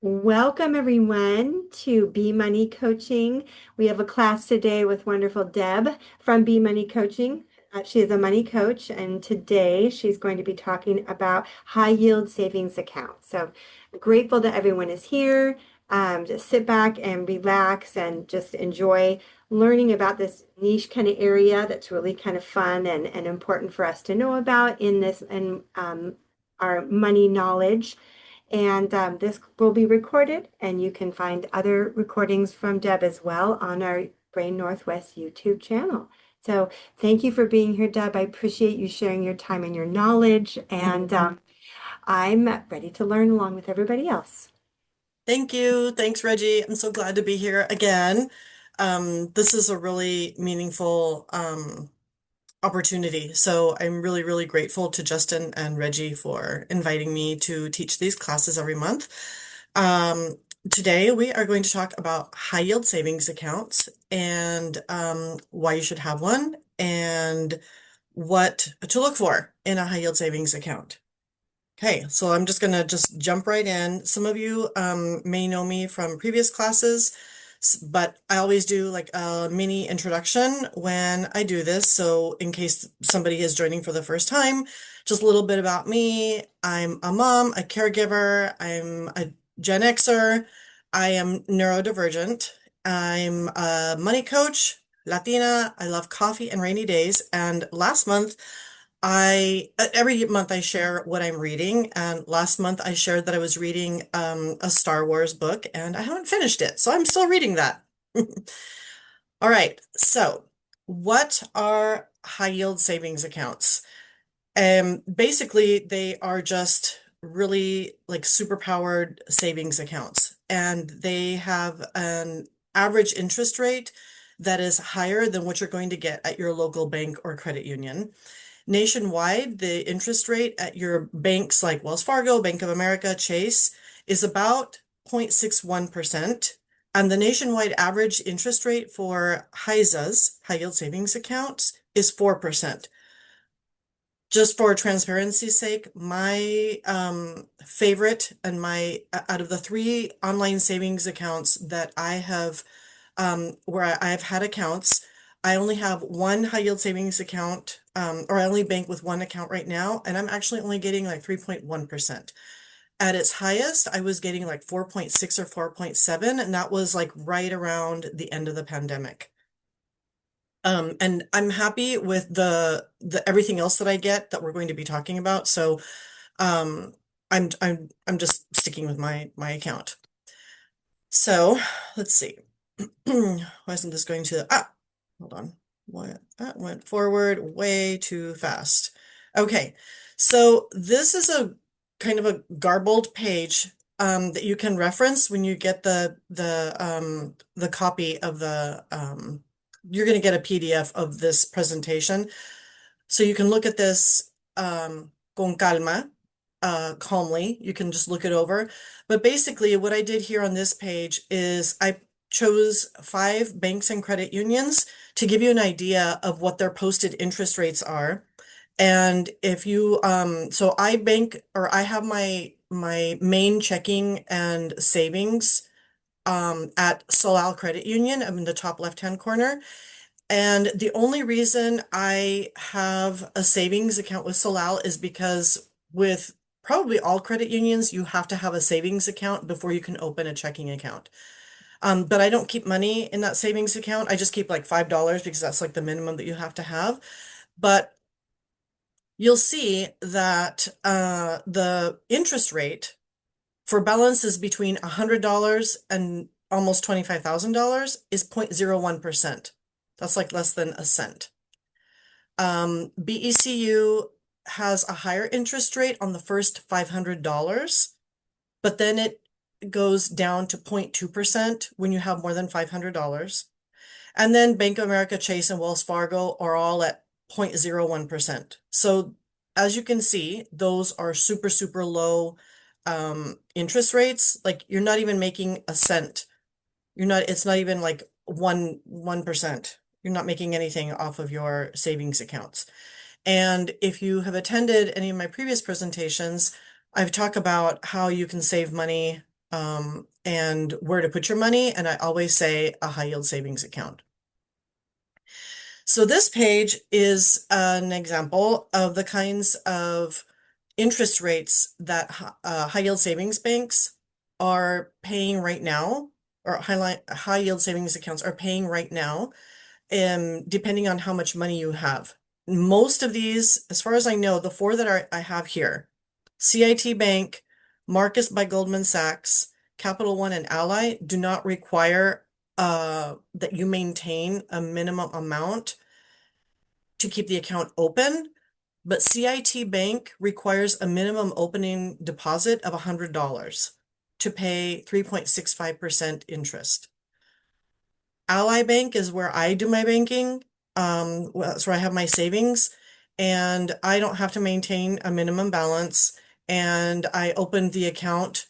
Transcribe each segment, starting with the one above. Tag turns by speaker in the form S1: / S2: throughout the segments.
S1: Welcome, everyone, to Be Money Coaching. We have a class today with wonderful Deb from Be Money Coaching. She is a money coach, and today she's going to be talking about high yield savings accounts. So grateful that everyone is here. Just sit back and relax and just enjoy learning about this niche kind of area that's really kind of fun and important for us to know about in this and our money knowledge. And this will be recorded, and you can find other recordings from Deb as well on our Brain Northwest YouTube channel. So thank you for being here, Deb. I appreciate you sharing your time and your knowledge, and I'm ready to learn along with everybody else.
S2: Thank you. Thanks, Reggie. I'm so glad to be here again. This is a really meaningful opportunity. So I'm really, really grateful to Justin and Reggie for inviting me to teach these classes every month. Um, Today we are going to talk about high yield savings accounts and why you should have one and what to look for in a high yield savings account. Okay, so I'm just gonna just jump right in. Some of you may know me from previous classes, but I always do like a mini introduction when I do this. So in case somebody is joining for the first time, just a little bit about me. I'm a mom, a caregiver, I'm a Gen Xer, I am neurodivergent, I'm a money coach, Latina, I love coffee and rainy days, and last month every month I share what I'm reading, and last month I shared that I was reading a Star Wars book and I haven't finished it, so I'm still reading that. All right, so what are high yield savings accounts? Basically they are just really like super powered savings accounts, and they have an average interest rate that is higher than what you're going to get at your local bank or credit union. Nationwide, the interest rate at your banks like Wells Fargo, Bank of America, Chase is about 0.61%. And the nationwide average interest rate for HISAs, high yield savings accounts, is 4%. Just for transparency's sake, my favorite and my out of the three online savings accounts that I have where I've had accounts, I only have one high yield savings account, or I only bank with one account right now, and I'm actually only getting like 3.1%. At its highest, I was getting like 4.6 or 4.7, and that was like right around the end of the pandemic. And I'm happy with the everything else that I get that we're going to be talking about. So um I'm just sticking with my account. So let's see. Why isn't this going to hold on. What that went forward way too fast. Okay. So this is a kind of a garbled page that you can reference when you get the copy of the you're going to get a PDF of this presentation. So you can look at this con calma, calmly. You can just look it over. But basically, what I did here on this page is I chose 5 banks and credit unions to give you an idea of what their posted interest rates are. And if you, so I bank or I have my main checking and savings at Solal Credit Union. I'm in the top left-hand corner. And the only reason I have a savings account with Solal is because with probably all credit unions, you have to have a savings account before you can open a checking account. But I don't keep money in that savings account. I just keep like $5 because that's like the minimum that you have to have. But you'll see that the interest rate for balances between $100 and almost $25,000 is 0.01%. That's like less than a cent. BECU has a higher interest rate on the first $500, but then it goes down to 0.2% when you have more than $500. And then Bank of America, Chase, and Wells Fargo are all at 0.01%. So as you can see, those are super, super low interest rates. Like you're not even making a cent. It's not even like 1%. You're not making anything off of your savings accounts. And if you have attended any of my previous presentations, I've talked about how you can save money and where to put your money. And I always say a high yield savings account. So this page is an example of the kinds of interest rates that high yield savings banks are paying right now, or high yield savings accounts are paying right now, depending on how much money you have. Most of these, as far as I know, the four that I have here, CIT Bank, Marcus by Goldman Sachs, Capital One, and Ally do not require that you maintain a minimum amount to keep the account open, but CIT Bank requires a minimum opening deposit of $100 to pay 3.65% interest. Ally Bank is where I do my banking. Well, that's where I have my savings, and I don't have to maintain a minimum balance. And I opened the account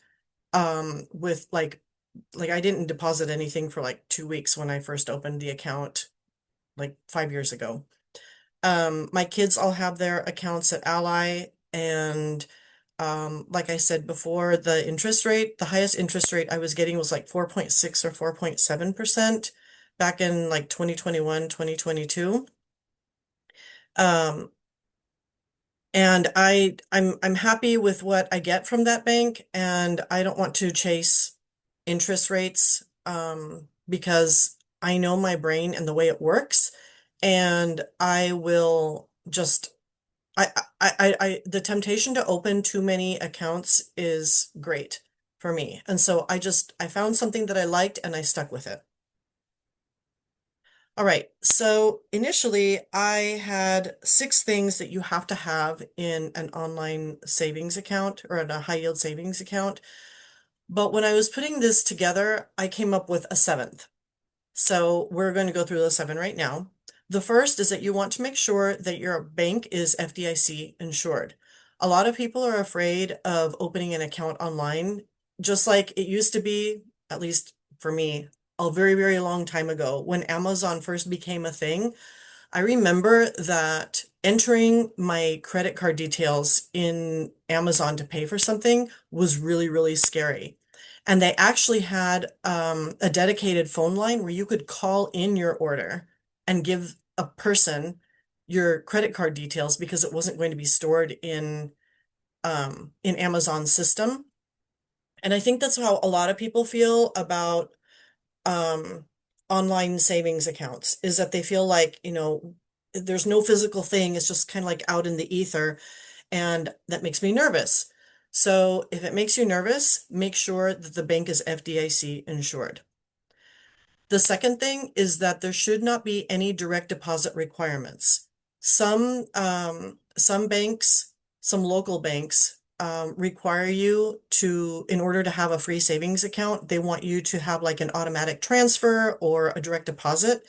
S2: with like I didn't deposit anything for like 2 weeks when I first opened the account like 5 years ago. My kids all have their accounts at Ally, and like I said before, the highest interest rate I was getting was like 4.6 or 4.7% back in like 2021, 2022. Um, and I'm happy with what I get from that bank, and I don't want to chase interest rates because I know my brain and the way it works, and I will just the temptation to open too many accounts is great for me. And so I found something that I liked and I stuck with it. All right. So initially I had 6 things that you have to have in an online savings account or in a high yield savings account. But when I was putting this together, I came up with a seventh. So we're going to go through the 7 right now. The first is that you want to make sure that your bank is FDIC insured. A lot of people are afraid of opening an account online, just like it used to be, at least for me, a very, very long time ago when Amazon first became a thing. I remember that entering my credit card details in Amazon to pay for something was really, really scary. And they actually had a dedicated phone line where you could call in your order and give a person your credit card details because it wasn't going to be stored in Amazon's system. And I think that's how a lot of people feel about um, online savings accounts is that they feel like, there's no physical thing. It's just kind of like out in the ether. And that makes me nervous. So if it makes you nervous, make sure that the bank is FDIC insured. The second thing is that there should not be any direct deposit requirements. Some banks, some local banks, require you to, in order to have a free savings account, they want you to have like an automatic transfer or a direct deposit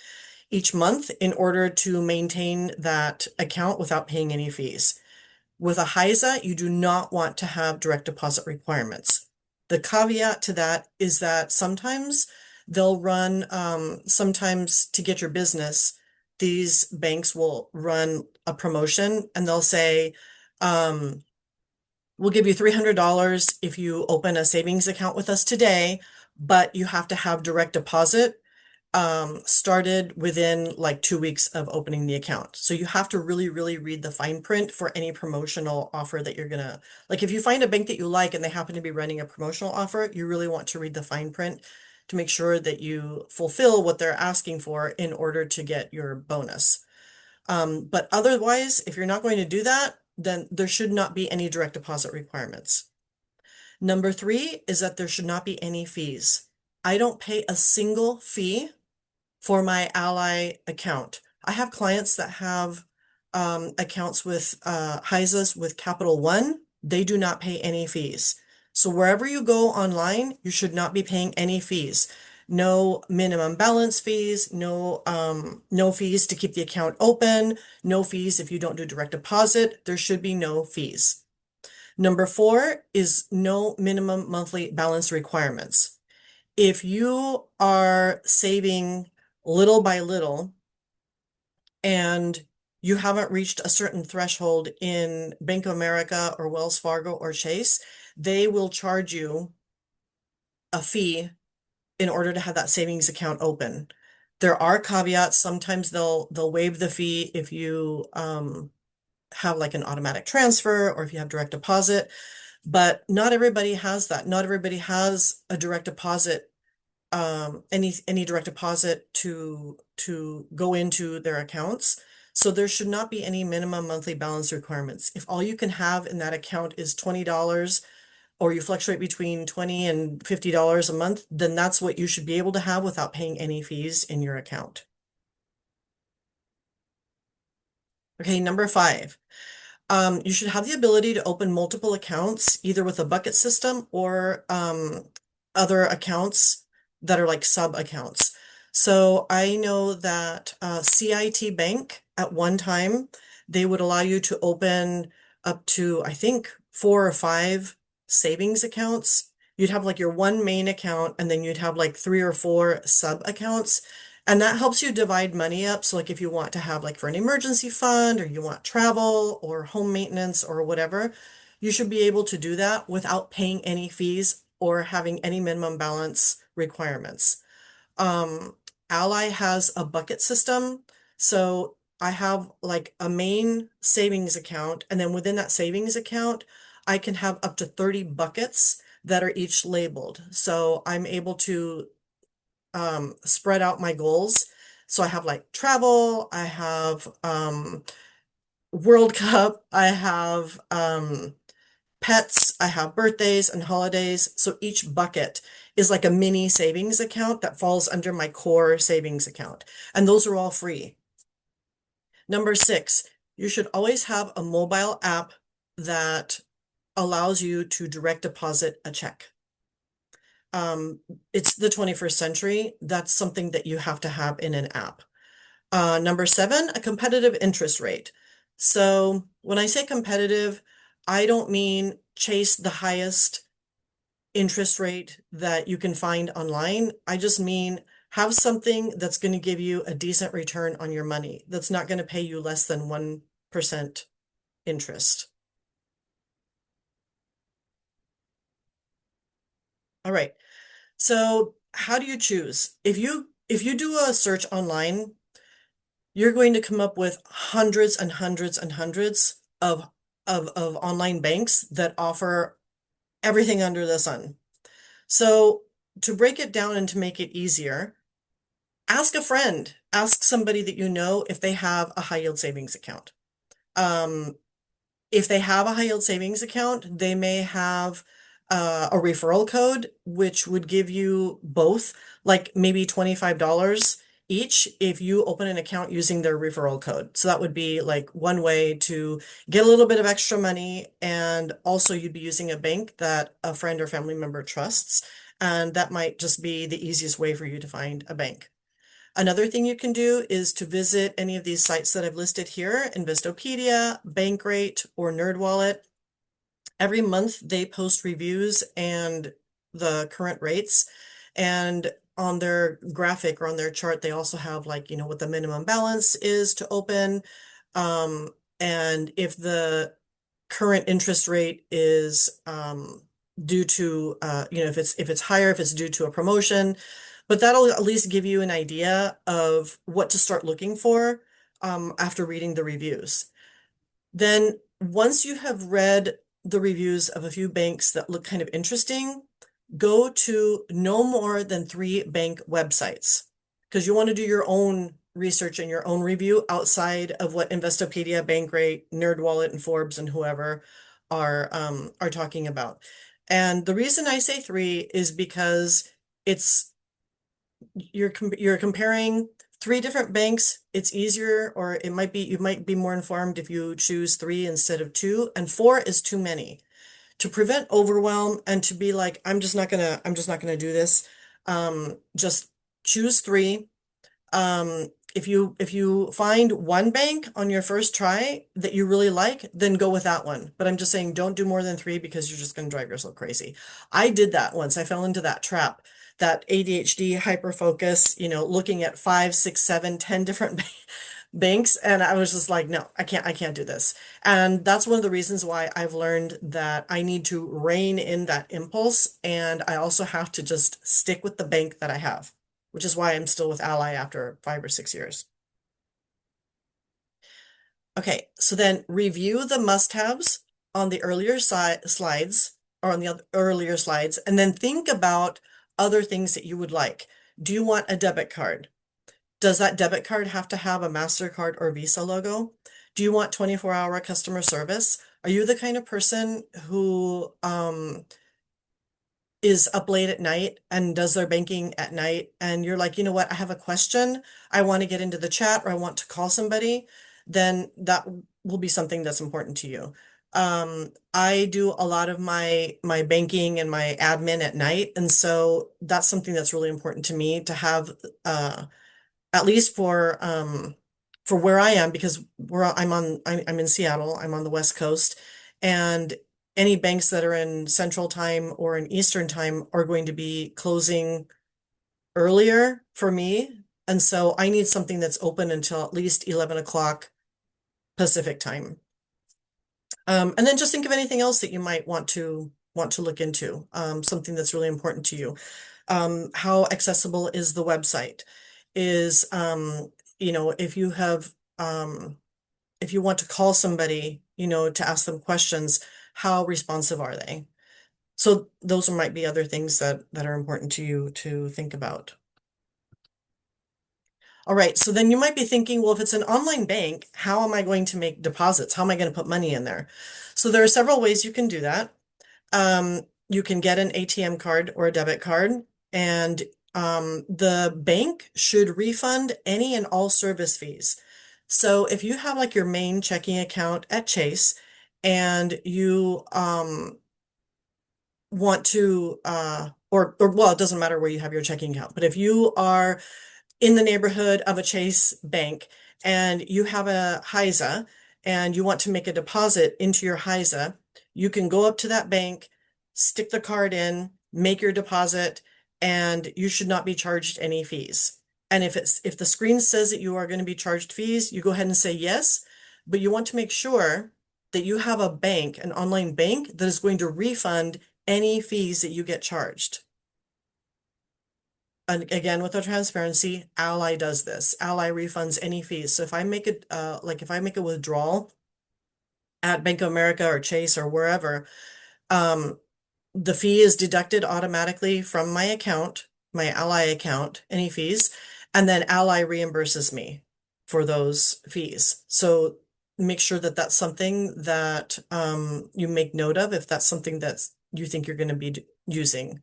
S2: each month in order to maintain that account without paying any fees. With a HISA, you do not want to have direct deposit requirements. The caveat to that is that sometimes they'll run, sometimes to get your business, these banks will run a promotion and they'll say, we'll give you $300 if you open a savings account with us today, but you have to have direct deposit started within like 2 weeks of opening the account. So you have to really, really read the fine print for any promotional offer that you're gonna, like if you find a bank that you like and they happen to be running a promotional offer, you really want to read the fine print to make sure that you fulfill what they're asking for in order to get your bonus. But otherwise, if you're not going to do that, then there should not be any direct deposit requirements. Number 3 is that there should not be any fees. I don't pay a single fee for my Ally account. I have clients that have accounts with HISAs with Capital One. They do not pay any fees. So wherever you go online, you should not be paying any fees. No minimum balance fees, no fees to keep the account open, no fees if you don't do direct deposit. There should be no fees. Number 4 is no minimum monthly balance requirements. If you are saving little by little and you haven't reached a certain threshold in Bank of America or Wells Fargo or Chase, they will charge you a fee in order to have that savings account open. There are caveats. Sometimes they'll waive the fee if you have like an automatic transfer or if you have direct deposit, but not everybody has that. Not everybody has a direct deposit, any direct deposit to go into their accounts. So there should not be any minimum monthly balance requirements. If all you can have in that account is $20 or you fluctuate between $20 and $50 a month, then that's what you should be able to have without paying any fees in your account. Okay, number 5. You should have the ability to open multiple accounts, either with a bucket system or other accounts that are like sub accounts. So I know that CIT Bank at one time, they would allow you to open up to, I think, 4 or 5 savings accounts. You'd have like your one main account, and then you'd have like 3 or 4 sub accounts. And that helps you divide money up. So like if you want to have like for an emergency fund or you want travel or home maintenance or whatever, you should be able to do that without paying any fees or having any minimum balance requirements. Um, Ally has a bucket system. So I have like a main savings account, and then within that savings account, I can have up to 30 buckets that are each labeled. So I'm able to spread out my goals. So I have like travel, I have World Cup, I have pets, I have birthdays and holidays. So each bucket is like a mini savings account that falls under my core savings account. And those are all free. Number 6, you should always have a mobile app that allows you to direct deposit a check. It's the 21st century. That's something that you have to have in an app. Number 7, a competitive interest rate. So when I say competitive, I don't mean chase the highest interest rate that you can find online. I just mean have something that's going to give you a decent return on your money, that's not going to pay you less than 1% interest. All right. So how do you choose? If you do a search online, you're going to come up with hundreds and hundreds and hundreds of online banks that offer everything under the sun. So to break it down and to make it easier, ask a friend, ask somebody that you know if they have a high yield savings account. Um, if they have a high yield savings account, they may have a referral code, which would give you both, like maybe $25 each if you open an account using their referral code. So that would be like one way to get a little bit of extra money. And also you'd be using a bank that a friend or family member trusts. And that might just be the easiest way for you to find a bank. Another thing you can do is to visit any of these sites that I've listed here, Investopedia, Bankrate, or NerdWallet. Every month they post reviews and the current rates. And on their graphic or on their chart, they also have like, what the minimum balance is to open. And if the current interest rate is due to if it's higher, if it's due to a promotion, but that'll at least give you an idea of what to start looking for after reading the reviews. Then once you have read the reviews of a few banks that look kind of interesting, go to no more than 3 bank websites because you want to do your own research and your own review outside of what Investopedia, Bankrate, NerdWallet, and Forbes and whoever are talking about. And the reason I say 3 is because it's you're comparing 3 different banks. It's easier, or you might be more informed if you choose 3 instead of 2, and 4 is too many. To prevent overwhelm and to be like, I'm just not gonna do this. Just choose 3. If you find one bank on your first try that you really like, then go with that one. But I'm just saying, don't do more than 3 because you're just going to drive yourself crazy. I did that once. I fell into that trap, that ADHD hyper focus, looking at 5, 6, 7, 10 different banks, and I was just like, no, I can't do this. And that's one of the reasons why I've learned that I need to rein in that impulse, and I also have to just stick with the bank that I have, which is why I'm still with Ally after 5 or 6 years. Okay, so then review the must-haves on the earlier slides or on the earlier slides, and then think about other things that you would like. Do you want a debit card? Does that debit card have to have a MasterCard or Visa logo? Do you want 24-hour customer service? Are you the kind of person who is up late at night and does their banking at night, and you're like, you know what, I have a question, I want to get into the chat or I want to call somebody, then that will be something that's important to you. I do a lot of my banking and my admin at night, and so that's something that's really important to me to have at least for where I am, because I'm in Seattle, I'm on the West Coast, and any banks that are in Central Time or in Eastern Time are going to be closing earlier for me. And so I need something that's open until at least 11 o'clock Pacific time. And then just think of anything else that you might want to look into, something that's really important to you. How accessible is the website? Is if you have if you want to call somebody, to ask them questions, how responsive are they? So those might be other things that are important to you to think about. All right, so then you might be thinking, well, if it's an online bank, how am I going to make deposits? How am I going to put money in there? So there are several ways you can do that. You can get an ATM card or a debit card, and the bank should refund any and all service fees. So if you have like your main checking account at Chase and you want to or well, it doesn't matter where you have your checking account, but if you are in the neighborhood of a Chase bank and you have a HISA and you want to make a deposit into your HISA, you can go up to that bank, stick the card in, make your deposit, and you should not be charged any fees. And if the screen says that you are going to be charged fees, you go ahead and say yes, but you want to make sure that you have a bank, an online bank, that is going to refund any fees that you get charged. And again, with the transparency, Ally does this. Ally refunds any fees. So if I make it, like if I make a withdrawal at Bank of America or Chase or wherever, um, the fee is deducted automatically from my account, my Ally account, any fees, and then Ally reimburses me for those fees. So make sure that that's something that you make note of if that's something that you think you're going to be using,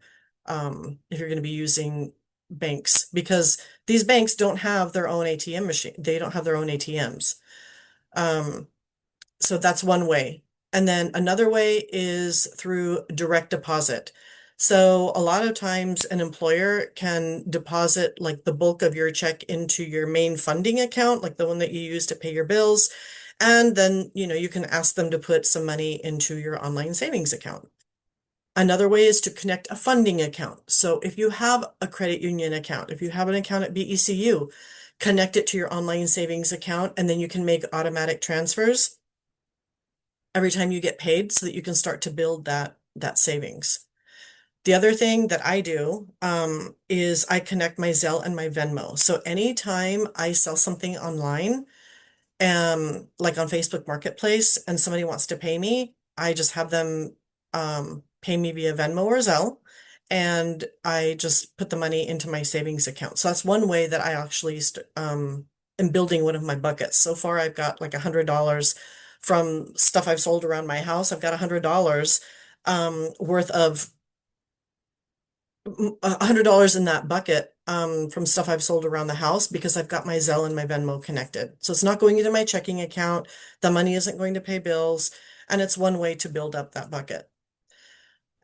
S2: if you're going to be using banks, because these banks don't have their own ATM machine. They don't have their own ATMs. Um, so that's one way. And then another way is through direct deposit. So a lot of times an employer can deposit like the bulk of your check into your main funding account, like the one that you use to pay your bills. And then, you can ask them to put some money into your online savings account. Another way is to connect a funding account. So if you have a credit union account, if you have an account at BECU, connect it to your online savings account, and then you can make automatic transfers every time you get paid so that you can start to build that savings. The other thing that I do is I connect my Zelle and my Venmo. So anytime I sell something online, like on Facebook Marketplace, and somebody wants to pay me, I just have them pay me via Venmo or Zelle, and I just put the money into my savings account. So that's one way that I actually am building one of my buckets. So far, I've got like $100 from stuff I've sold around my house. I've got $100 worth of $100 in that bucket from stuff I've sold around the house because I've got my Zelle and my Venmo connected. So it's not going into my checking account. The money isn't going to pay bills, and it's one way to build up that bucket.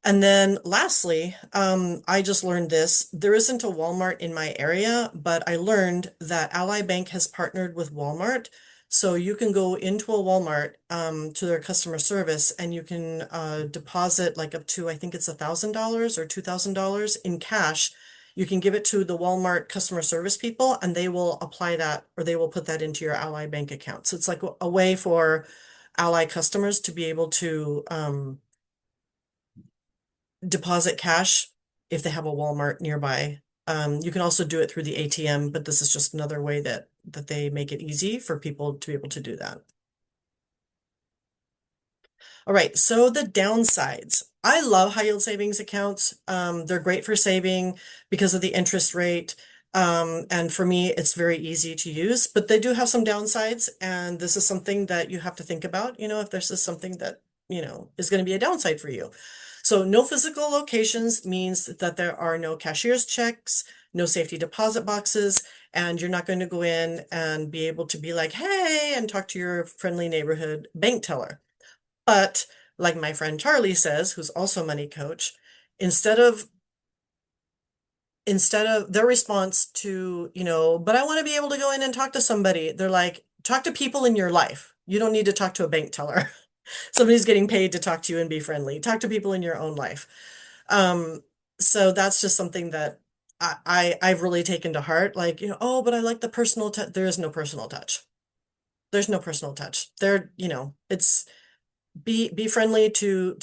S2: And then lastly, I just learned this. There isn't a Walmart in my area, but I learned that Ally Bank has partnered with Walmart. So you can go into a Walmart to their customer service, and you can deposit like up to, I think it's $1,000 or $2,000 in cash You can give it to the Walmart customer service people and they will apply that or they will put that into your Ally bank account. So it's like a way for Ally customers to be able to deposit cash if they have a Walmart nearby. You can also do it through the ATM, but this is just another way that they make it easy for people to be able to do that. All right, so the downsides. I love high yield savings accounts. They're great for saving because of the interest rate. And for me, it's very easy to use, but they do have some downsides. And this is something that you have to think about, if this is something that, is going to be a downside for you. So no physical locations means that there are no cashier's checks, no safety deposit boxes, and you're not going to go in and be able to be like, hey, and talk to your friendly neighborhood bank teller. But like my friend Charlie says, who's also a money coach, instead of their response to, but I want to be able to go in and talk to somebody, they're like, talk to people in your life. You don't need to talk to a bank teller. Somebody's getting paid to talk to you and be friendly. Talk to people in your own life. Um, so that's just something that I've really taken to heart. Like, oh, but I like the personal touch. There is no personal touch. There's no personal touch. It's be friendly to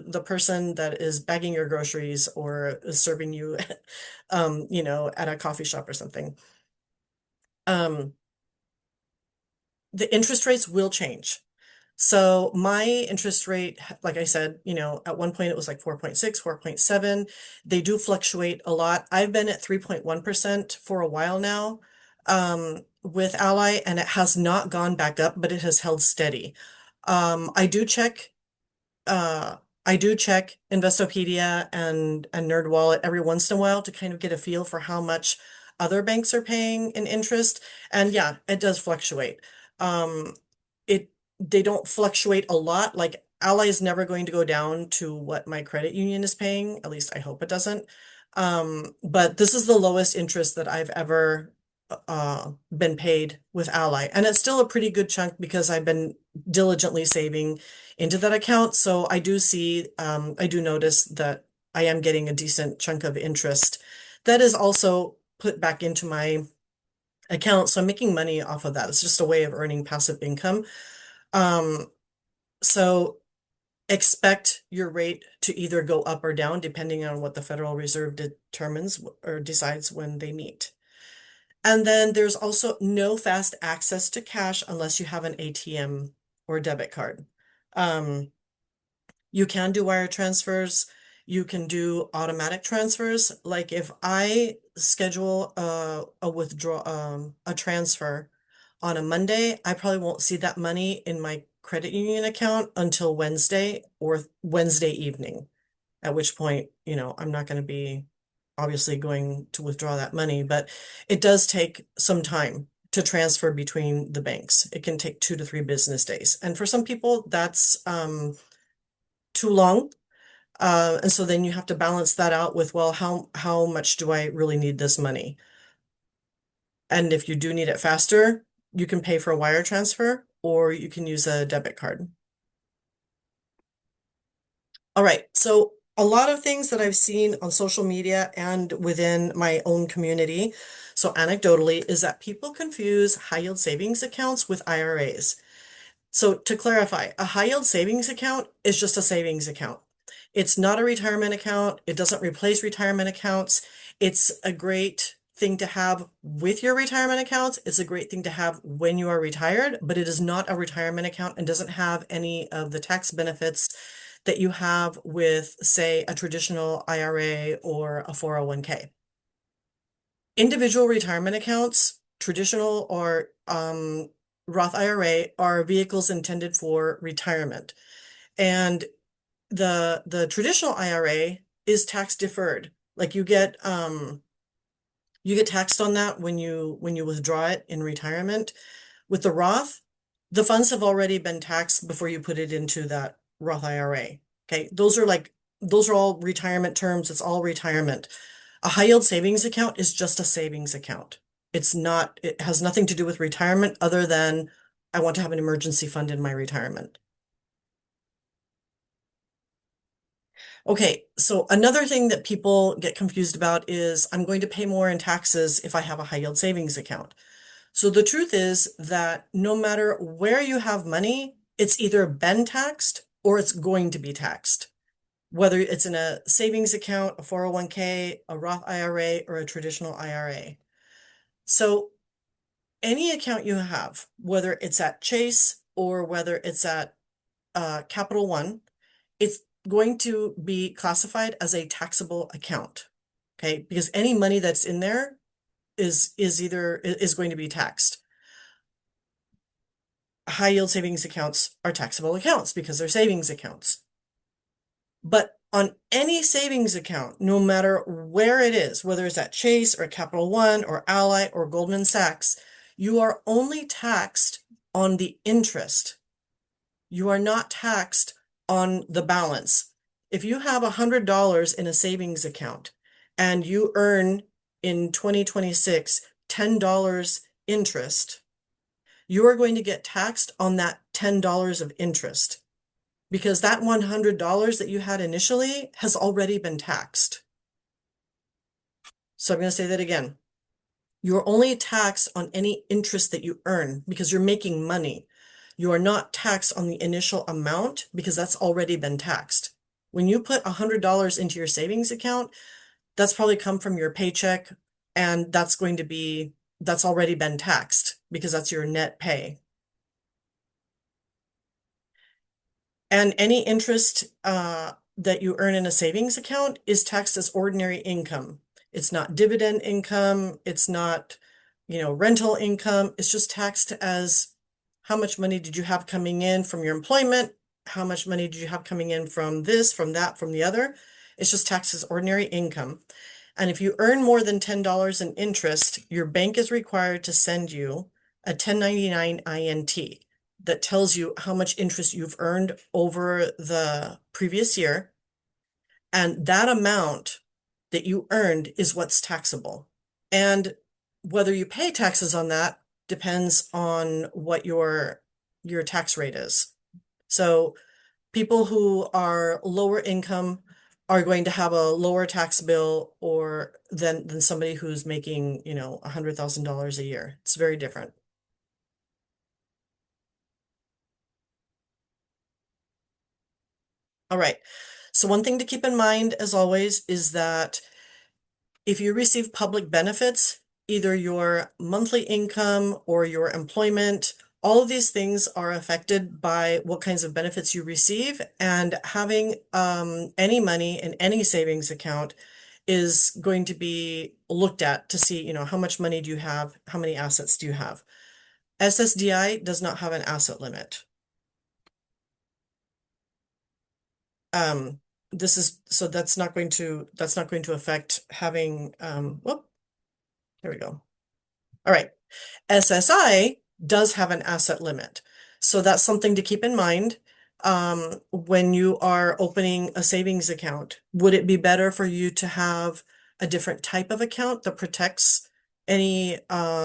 S2: the person that is bagging your groceries or is serving you at a coffee shop or something. Um, the interest rates will change. So my interest rate, like I said, at one point it was like 4.6, 4.7. They do fluctuate a lot. I've been at 3.1% for a while now, with Ally, and it has not gone back up, but it has held steady. Um, I do check uh I do check Investopedia and NerdWallet every once in a while to kind of get a feel for how much other banks are paying in interest. And yeah, it does fluctuate. Um it they don't fluctuate a lot. Like Ally is never going to go down to what my credit union is paying. At least I hope it doesn't. But this is the lowest interest that I've ever been paid with Ally. And it's still a pretty good chunk because I've been diligently saving into that account. So I do notice that I am getting a decent chunk of interest that is also put back into my account. So I'm making money off of that. It's just a way of earning passive income. Um, so expect your rate to either go up or down depending on what the Federal Reserve determines or decides when they meet. And then there's also no fast access to cash unless you have an ATM or debit card. Um, you can do wire transfers. You can do automatic transfers. Like if I schedule a transfer on a Monday, I probably won't see that money in my credit union account until Wednesday or Wednesday evening, at which point, I'm not going to be obviously going to withdraw that money, but it does take some time to transfer between the banks. It can take 2 to 3 business days. And for some people, that's too long. And so then you have to balance that out with, well, how much do I really need this money? And if you do need it faster, you can pay for a wire transfer or you can use a debit card. All right, so a lot of things that I've seen on social media and within my own community, so anecdotally, is that people confuse high yield savings accounts with IRAs. So to clarify, a high yield savings account is just a savings account. It's not a retirement account. It doesn't replace retirement accounts. It's a great thing to have with your retirement accounts. It's a great thing to have when you are retired, but it is not a retirement account and doesn't have any of the tax benefits that you have with, say, a traditional IRA or a 401k. Individual retirement accounts, traditional or Roth IRA, are vehicles intended for retirement. And the traditional IRA is tax deferred. Like you get taxed on that when you withdraw it in retirement. With the Roth, the funds have already been taxed before you put it into that Roth IRA. Okay, those are all retirement terms. It's all retirement. A high yield savings account is just a savings account. It has nothing to do with retirement other than I want to have an emergency fund in my retirement. Okay, so another thing that people get confused about is I'm going to pay more in taxes if I have a high yield savings account. So the truth is that no matter where you have money, it's either been taxed or it's going to be taxed, whether it's in a savings account, a 401k, a Roth IRA, or a traditional IRA. So any account you have, whether it's at Chase or whether it's at Capital One, it's going to be classified as a taxable account. Okay, because any money that's in there is going to be taxed. High yield savings accounts are taxable accounts because they're savings accounts. But on any savings account, no matter where it is, whether it's at Chase or Capital One or Ally or Goldman Sachs, you are only taxed on the interest. You are not taxed on the balance. If you have $100 in a savings account and you earn in 2026 $10 interest, you are going to get taxed on that $10 of interest because that $100 that you had initially has already been taxed. So I'm going to say that again. You're only taxed on any interest that you earn because you're making money. You are not taxed on the initial amount because that's already been taxed. When you put $100 into your savings account, that's probably come from your paycheck, and that's already been taxed because that's your net pay. And any interest that you earn in a savings account is taxed as ordinary income. It's not dividend income. It's not, rental income. It's just taxed as how much money did you have coming in from your employment? How much money did you have coming in from this, from that, from the other? It's just taxed as ordinary income. And if you earn more than $10 in interest, your bank is required to send you a 1099 INT that tells you how much interest you've earned over the previous year. And that amount that you earned is what's taxable. And whether you pay taxes on that depends on what your tax rate is. So people who are lower income are going to have a lower tax bill or than somebody who's making, $100,000 a year. It's very different. All right. So one thing to keep in mind, as always, is that if you receive public benefits, either your monthly income or your employment, all of these things are affected by what kinds of benefits you receive, and having any money in any savings account is going to be looked at to see, how much money do you have, how many assets do you have. SSDI does not have an asset limit. Um, this is so that's not going to affect having whoop, there we go. All right. SSI does have an asset limit. So that's something to keep in mind when you are opening a savings account. Would it be better for you to have a different type of account that protects any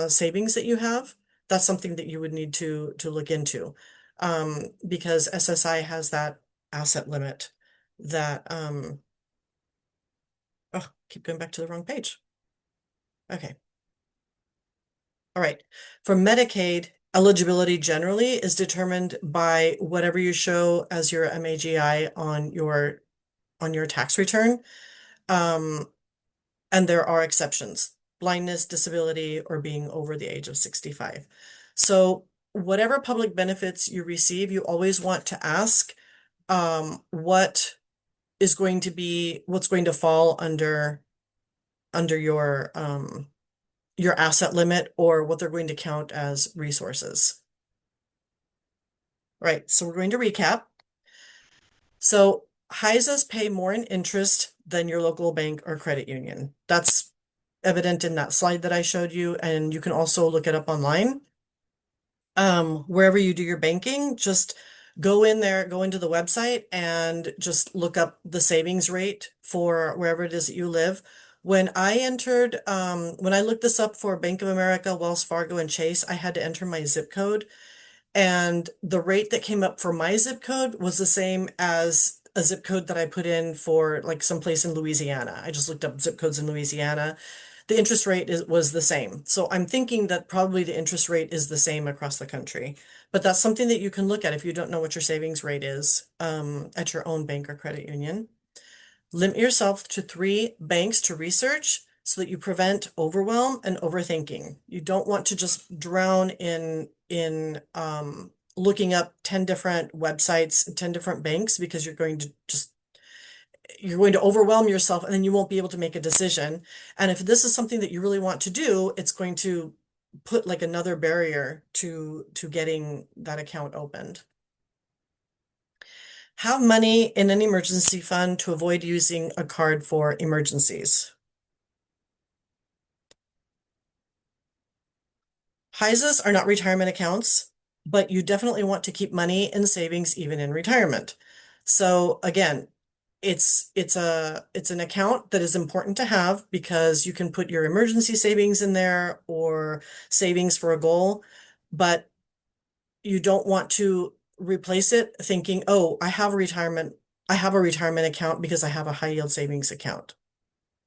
S2: savings that you have? That's something that you would need to look into because SSI has that asset limit that oh, keep going back to the wrong page. Okay. All right. For Medicaid, eligibility generally is determined by whatever you show as your MAGI on your tax return. And there are exceptions, blindness, disability, or being over the age of 65. So whatever public benefits you receive, you always want to ask what's going to fall under your asset limit or what they're going to count as resources. Right, so we're going to recap. So HISAs pay more in interest than your local bank or credit union. That's evident in that slide that I showed you, and you can also look it up online. Wherever you do your banking, just go in there, go into the website and just look up the savings rate for wherever it is that you live. When I looked this up for Bank of America, Wells Fargo, and Chase, I had to enter my zip code. And the rate that came up for my zip code was the same as a zip code that I put in for like someplace in Louisiana. I just looked up zip codes in Louisiana. The interest rate was the same. So I'm thinking that probably the interest rate is the same across the country. But that's something that you can look at if you don't know what your savings rate is at your own bank or credit union. Limit yourself to 3 banks to research so that you prevent overwhelm and overthinking. You don't want to just drown in looking up 10 different websites, 10 different banks because you're going to overwhelm yourself and then you won't be able to make a decision. And if this is something that you really want to do, it's going to put like another barrier to getting that account opened. Have money in an emergency fund to avoid using a card for emergencies. HISAs are not retirement accounts, but you definitely want to keep money in savings even in retirement. So again, it's an account that is important to have because you can put your emergency savings in there or savings for a goal, but you don't want to replace it thinking, "Oh, I have a retirement account because I have a high yield savings account."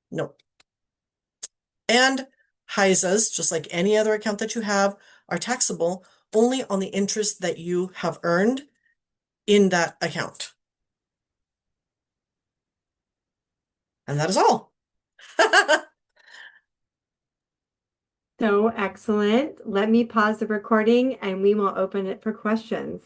S2: No. And HISAs, just like any other account that you have, are taxable only on the interest that you have earned in that account. And that is all.
S1: So excellent. Let me pause the recording and we will open it for questions.